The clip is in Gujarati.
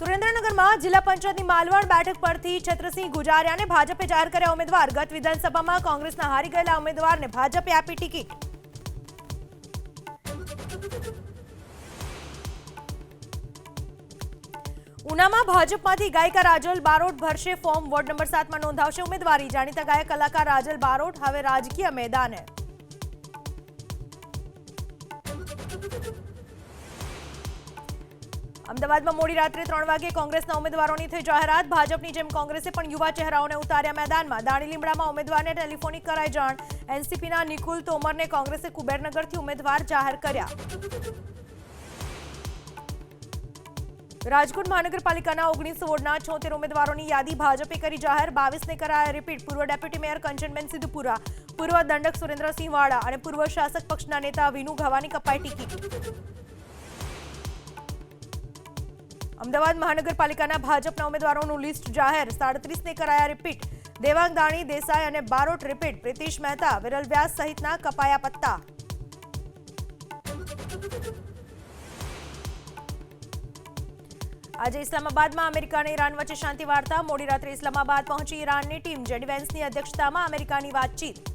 સુરેન્દ્રનગરમાં જિલ્લા પંચાયતની માલવણ બેઠક પરથી છત્રસિંહ ગુજારિયાને ભાજપે જાહેર કર્યા ઉમેદવાર। ગત વિધાનસભામાં કોંગ્રેસના હારી ગયેલા ઉમેદવારને ભાજપે આપી ટિકિટ। ઉનામાં ભાજપમાંથી ગાયિકા રાજલ બારોટ ભરશે ફોર્મ। વોર્ડ નંબર 7 માં નોંધાવશે ઉમેદવારી। જાણીતા ગાયક કલાકાર રાજલ બારોટ હવે રાજકીય મેદાને। અમદાવાદમાં મોડી રાત્રે 3 વાગે કોંગ્રેસના ઉમેદવારોની થઈ જાહેરાત। ભાજપની જેમ કોંગ્રેસે પણ યુવા ચહેરાઓને ઉતાર્યા મેદાનમાં। દાણી લીમડામાં ઉમેદવારને ટેલિફોનિક કરાઈ જાણ। એનસીપીના નિકુલ તોમરને કોંગ્રેસે કુબેરનગરથી ઉમેદવાર જાહેર કર્યા। રાજકોટ મહાનગરપાલિકાના 19 વોર્ડના 76 ઉમેદવારોની યાદી ભાજપે કરી જાહેર। 22ને કરાયા રિપીટ। પૂર્વ ડેપ્યુટી મેયર કંચનબેન સિદ્ધપુરા, પૂર્વ દંડક સુરેન્દ્રસિંહ વાળા અને પૂર્વ શાસક પક્ષના નેતા વિનુ ઘવાની કપાઈ ટિકિટ। અમદાવાદ મહાનગરપાલિકાના ભાજપના ઉમેદવારોનું લિસ્ટ જાહેર। 37ને કરાયા રિપીટ। દેવાંગ દાણી, દેસાઈ અને બારોટ રિપીટ। પ્રિતિશ મહેતા, વિરલ વ્યાસ સહિતના કપાયા પત્તા। આજે ઇસ્લામાબાદમાં અમેરિકા અને ઈરાન વચ્ચે શાંતિ વાર્તા। મોડી રાત્રે ઇસ્લામાબાદ પહોંચી ઈરાનની ટીમ। જેડી વેન્સની અધ્યક્ષતામાં અમેરિકાની વાતચીત।